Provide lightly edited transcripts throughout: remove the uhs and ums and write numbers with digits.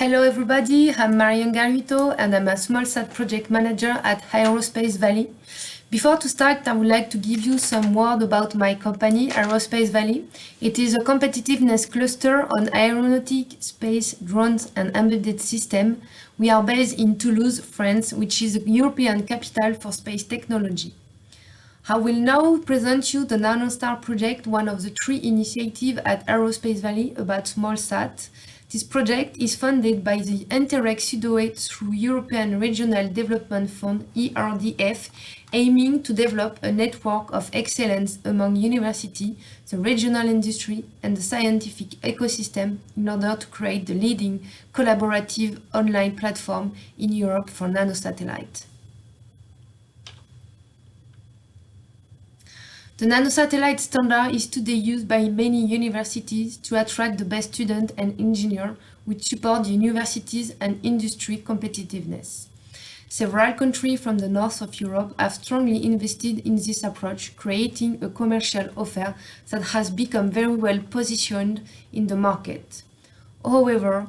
Hello everybody, I'm Marion Garito and I'm a SmallSat project manager at Aerospace Valley. Before to start, I would like to give you some word about my company, Aerospace Valley. It is a competitiveness cluster on aeronautic, space, drones and embedded system. We are based in Toulouse, France, which is a European capital for space technology. I will now present you the NanoStar project, one of the 3 initiatives at Aerospace Valley about SmallSat. This project is funded by the Interreg Sudoe through European Regional Development Fund, ERDF, aiming to develop a network of excellence among university, the regional industry and the scientific ecosystem in order to create the leading collaborative online platform in Europe for nanosatellite. The nanosatellite standard is today used by many universities to attract the best students and engineers, which support the universities and industry competitiveness. Several countries from the north of Europe have strongly invested in this approach, creating a commercial offer that has become very well positioned in the market. However,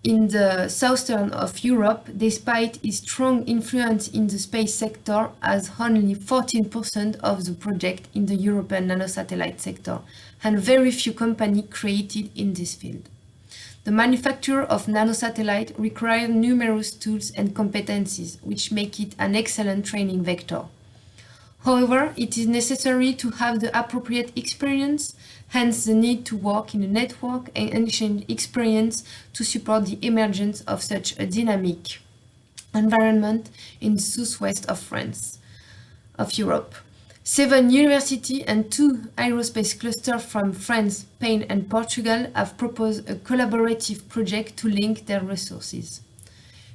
in the southern of Europe, despite its strong influence in the space sector, has only 14% of the project in the European nanosatellite sector, and very few companies created in this field. The manufacture of nanosatellite requires numerous tools and competencies, which make it an excellent training vector. However, it is necessary to have the appropriate experience, hence the need to work in a network and exchange experience to support the emergence of such a dynamic environment in the southwest of France, of Europe. 7 universities and 2 aerospace clusters from France, Spain and Portugal have proposed a collaborative project to link their resources.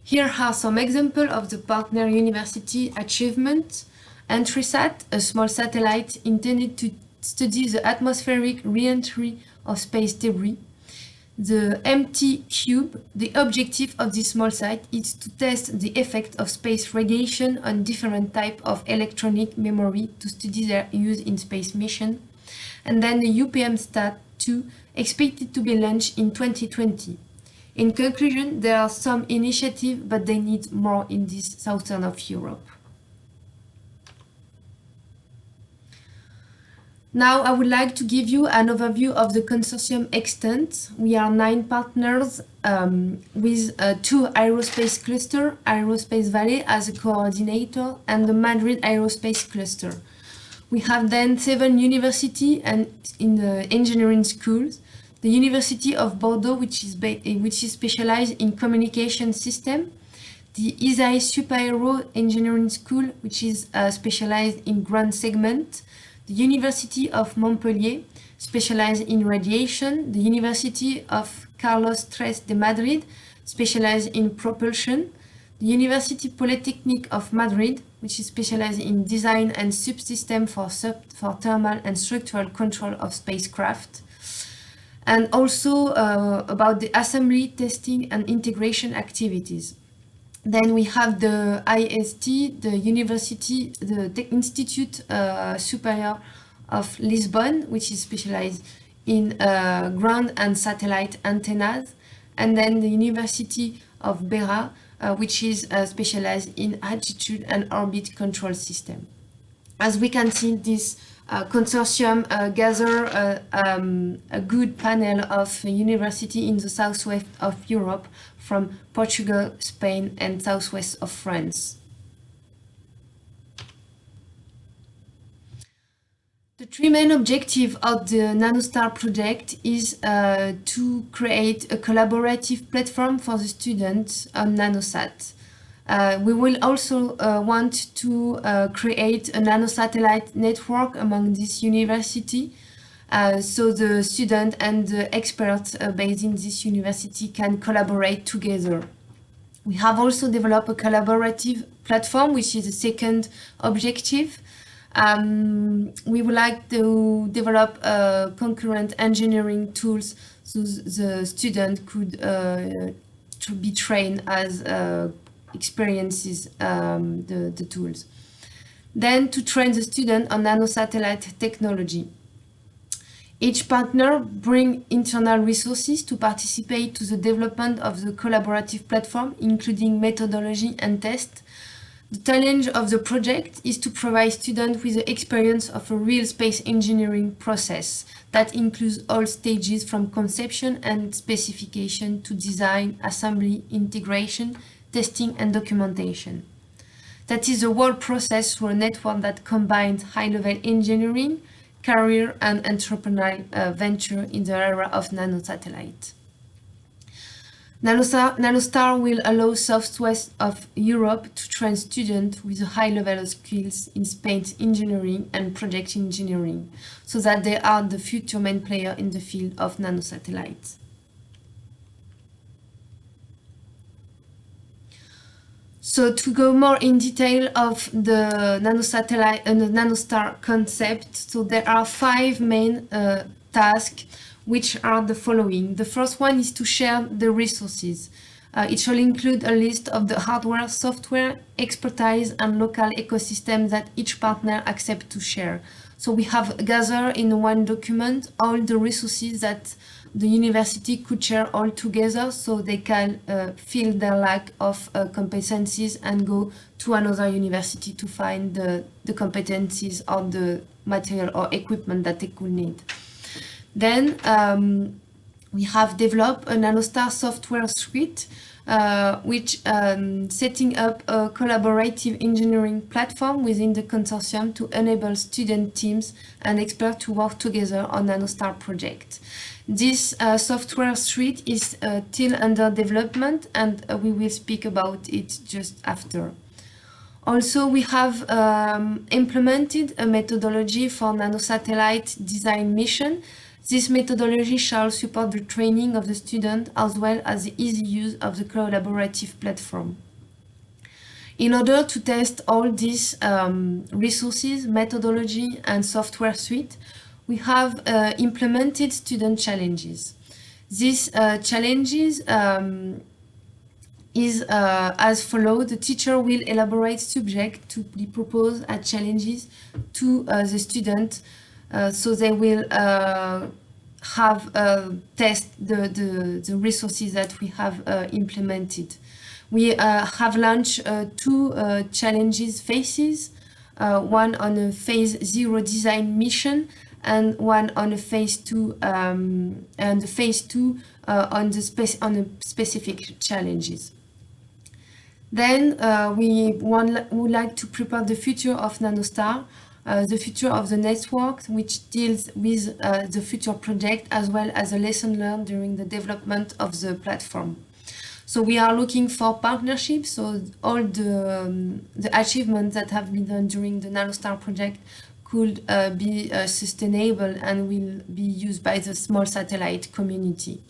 Here are some examples of the partner university achievements. EntrySat, a small satellite intended to study the atmospheric re-entry of space debris. The MT-Cube, the objective of this small site is to test the effect of space radiation on different types of electronic memory to study their use in space mission. And then the UPM-STAT-2, expected to be launched in 2020. In conclusion, there are some initiatives, but they need more in this southern of Europe. Now I would like to give you an overview of the consortium extent. We are 9 partners with 2 aerospace clusters, Aerospace Valley as a coordinator and the Madrid Aerospace Cluster. We have then 7 universities and in the engineering schools. The University of Bordeaux, which is specialized in communication system. The ISAE Super-Aero Engineering School, which is specialized in ground segment. The University of Montpellier, specialized in radiation. The University of Carlos III de Madrid, specialized in propulsion. The University Polytechnic of Madrid, which is specialized in design and subsystem for thermal and structural control of spacecraft. And also about the assembly, testing and integration activities. Then we have the IST, the University, the Institute Superior of Lisbon, which is specialized in ground and satellite antennas. And then the University of Beira, which is specialized in altitude and orbit control system. As we can see, this consortium gather a good panel of university in the southwest of Europe from Portugal, Spain and southwest of France. The 3 main objectives of the NanoStar project is to create a collaborative platform for the students on NanoSat. We will also want to create a nanosatellite network among this university so the student and the experts based in this university can collaborate together. We have also developed a collaborative platform, which is the second objective. We would like to develop concurrent engineering tools so the student could be trained as experiences the tools. Then to train the student on nanosatellite technology. Each partner brings internal resources to participate to the development of the collaborative platform, including methodology and test. The challenge of the project is to provide students with the experience of a real space engineering process that includes all stages from conception and specification to design, assembly, integration, testing, and documentation. That is a whole process through a network that combines high-level engineering, career, and entrepreneurial venture in the era of nanosatellite. Nanostar will allow Southwest of Europe to train students with a high level of skills in space engineering and project engineering, so that they are the future main player in the field of nanosatellites. So to go more in detail of the nanosatellite and the Nanostar concept, so there are 5 main tasks, which are the following. The first one is to share the resources. It shall include a list of the hardware, software, expertise, and local ecosystem that each partner accepts to share. So we have gathered in one document all the resources that the university could share all together, so they can fill their lack of competencies and go to another university to find the competencies or the material or equipment that they could need. Then we have developed a Nanostar software suite, which setting up a collaborative engineering platform within the consortium to enable student teams and experts to work together on Nanostar project. This software suite is still under development, and we will speak about it just after. Also, we have implemented a methodology for nanosatellite design mission. This methodology shall support the training of the student as well as the easy use of the collaborative platform. In order to test all these resources, methodology, and software suite, we have implemented student challenges. These challenges is as follows. The teacher will elaborate subject to be proposed as challenges to the student, so they will have test the resources that we have implemented. We have launched 2 challenges phases, one on a phase 0 design mission and one on a phase 2 and the phase 2 on the specific challenges. Then we would like to prepare the future of Nanostar, the future of the network, which deals with the future project as well as a lesson learned during the development of the platform. So we are looking for partnerships, so all the achievements that have been done during the Nanostar project could be sustainable and will be used by the small satellite community.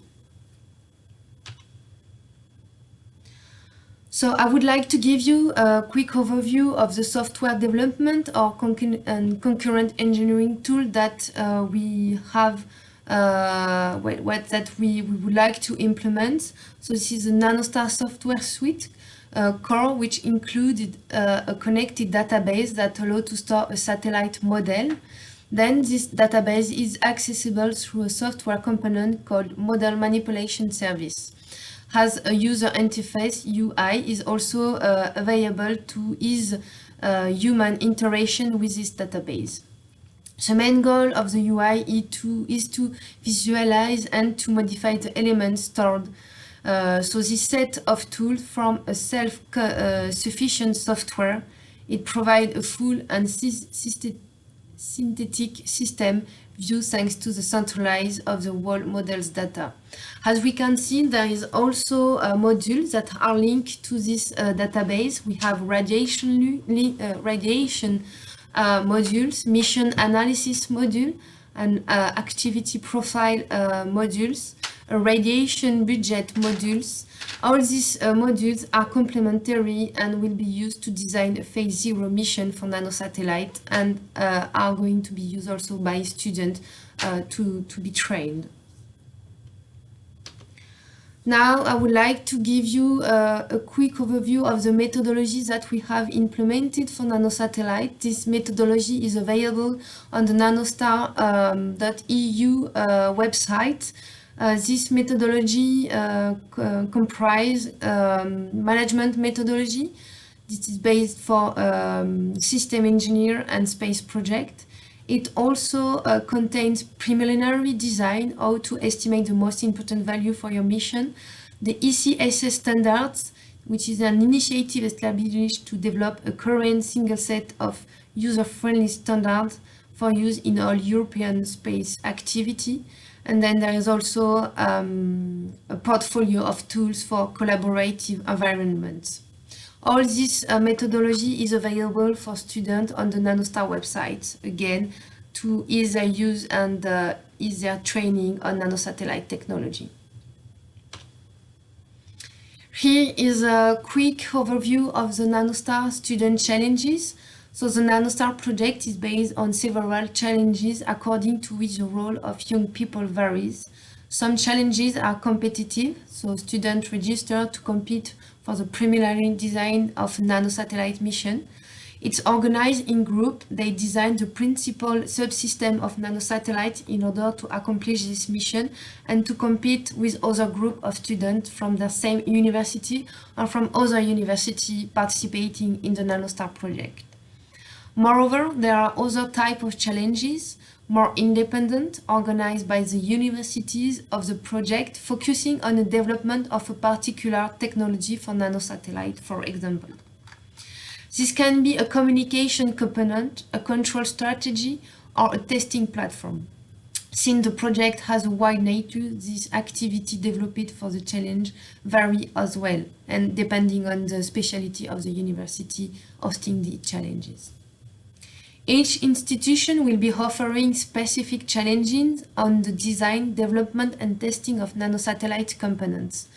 So I would like to give you a quick overview of the software development or concurrent engineering tool that we have, that we would like to implement. So this is a Nanostar software suite core, which included a connected database that allows to store a satellite model. Then this database is accessible through a software component called Model Manipulation Service. Has a user interface, UI, is also available to ease human interaction with this database. The main goal of the UI is to visualize and to modify the elements stored. So this set of tools from a self-sufficient software, it provides a full and synthetic system view thanks to the centralized of the whole model's data. As we can see, there is also modules that are linked to this database. We have radiation modules, mission analysis module, and activity profile modules, radiation budget modules. All these modules are complementary and will be used to design a phase 0 mission for nanosatellite and are going to be used also by students to be trained. Now, I would like to give you a quick overview of the methodologies that we have implemented for nanosatellite. This methodology is available on the nanostar.eu website. This methodology comprises management methodology. This is based for system engineer and space project. It also contains preliminary design, how to estimate the most important value for your mission, the ECSS standards, which is an initiative established to develop a current single set of user-friendly standards for use in all European space activity. And then there is also a portfolio of tools for collaborative environments. All this methodology is available for students on the Nanostar website, again, to ease their use and ease their training on nanosatellite technology. Here is a quick overview of the Nanostar student challenges. So the Nanostar project is based on several challenges according to which the role of young people varies. Some challenges are competitive, so students register to compete for the preliminary design of a nanosatellite mission. It's organized in groups. They design the principal subsystem of nanosatellite in order to accomplish this mission and to compete with other groups of students from the same university or from other universities participating in the Nanostar project. Moreover, there are other types of challenges, more independent, organized by the universities of the project, focusing on the development of a particular technology for nanosatellite, for example. This can be a communication component, a control strategy, or a testing platform. Since the project has a wide nature, this activity developed for the challenge vary as well, and depending on the specialty of the university hosting the challenges. Each institution will be offering specific challenges on the design, development, and testing of nanosatellite components.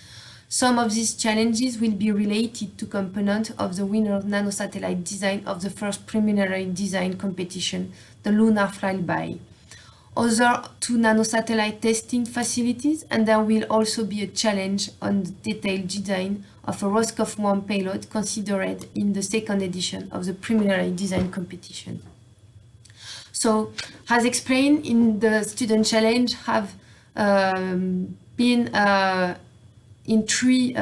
Some of these challenges will be related to components of the winner nanosatellite design of the first preliminary design competition, the Lunar Flyby. Other to nanosatellite testing facilities, and there will also be a challenge on the detailed design of a Roscov 1 payload considered in the second edition of the preliminary design competition. So, as explained in the student challenge, have been in three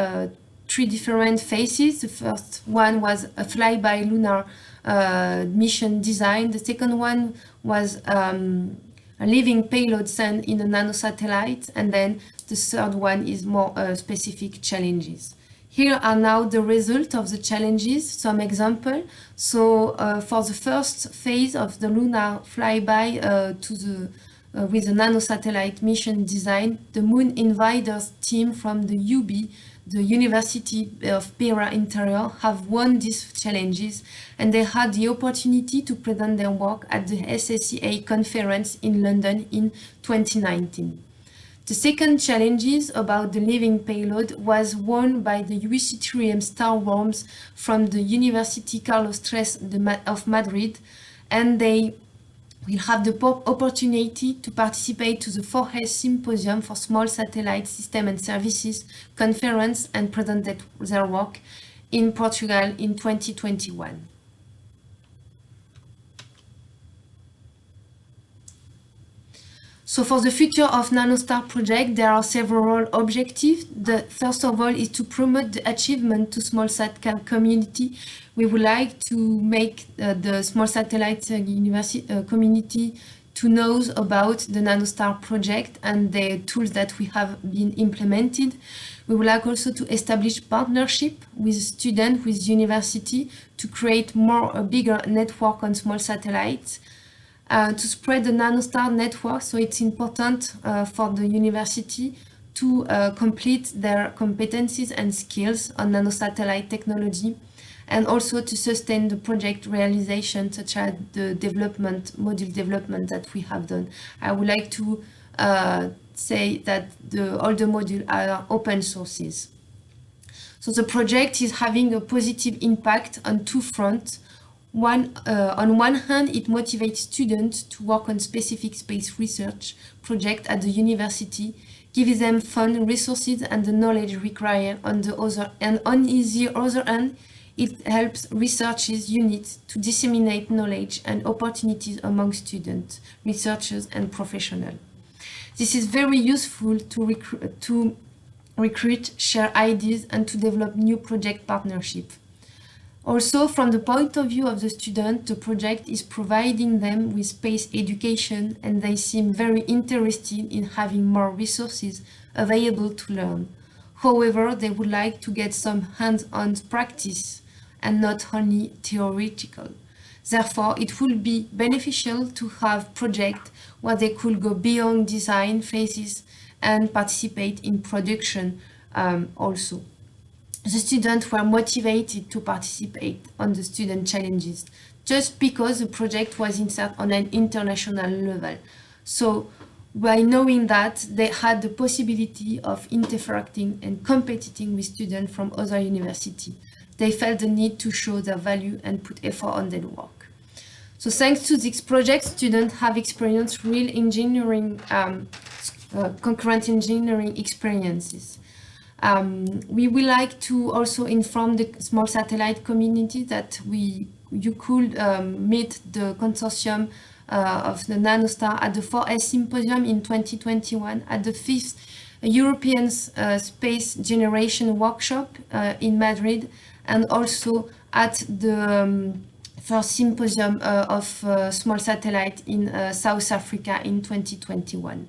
different phases. The first one was a flyby lunar mission design. The second one was a living payload sent in a nanosatellite, and then the third one is more specific challenges. Here are now the result of the challenges, some example. So for the first phase of the lunar flyby with the nanosatellite mission design, the Moon Invaders team from the UB, the University of Beira Interior, have won these challenges, and they had the opportunity to present their work at the SSEA conference in London in 2019. The second challenge about the living payload was won by the UC3M Starworms from the University Carlos III of Madrid, and they will have the opportunity to participate to the 4S Symposium for Small Satellite System and Services conference and present their work in Portugal in 2021. So for the future of Nanostar project, there are several objectives. The first of all is to promote the achievement to small sat community. We would like to make the small satellite community to know about the Nanostar project and the tools that we have been implemented. We would like also to establish partnership with students, with university, to create a bigger network on small satellites. To spread the Nanostar network, so it's important for the university to complete their competencies and skills on nanosatellite technology, and also to sustain the project realization, such as the module development that we have done. I would like to say that all the modules are open sources. So the project is having a positive impact on two fronts. On one hand, it motivates students to work on specific space research projects at the university, giving them fun, resources, and the knowledge required. On the other hand, it helps researchers units to disseminate knowledge and opportunities among students, researchers, and professionals. This is very useful to recruit, share ideas, and to develop new project partnerships. Also, from the point of view of the student, the project is providing them with space education, and they seem very interested in having more resources available to learn. However, they would like to get some hands-on practice and not only theoretical. Therefore, it would be beneficial to have projects where they could go beyond design phases and participate in production also. The students were motivated to participate on the student challenges just because the project was inserted on an international level. So by knowing that, they had the possibility of interacting and competing with students from other universities. They felt the need to show their value and put effort on their work. So thanks to this project, students have experienced real engineering, concurrent engineering experiences. We would like to also inform the small satellite community that you could meet the consortium of the Nanostar at the 4S Symposium in 2021 at the 5th European Space Generation Workshop in Madrid, and also at the first Symposium of Small Satellite in South Africa in 2021.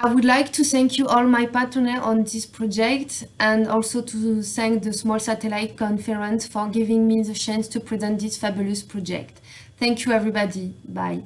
I would like to thank you all my partners on this project, and also to thank the Small Satellite Conference for giving me the chance to present this fabulous project. Thank you everybody. Bye.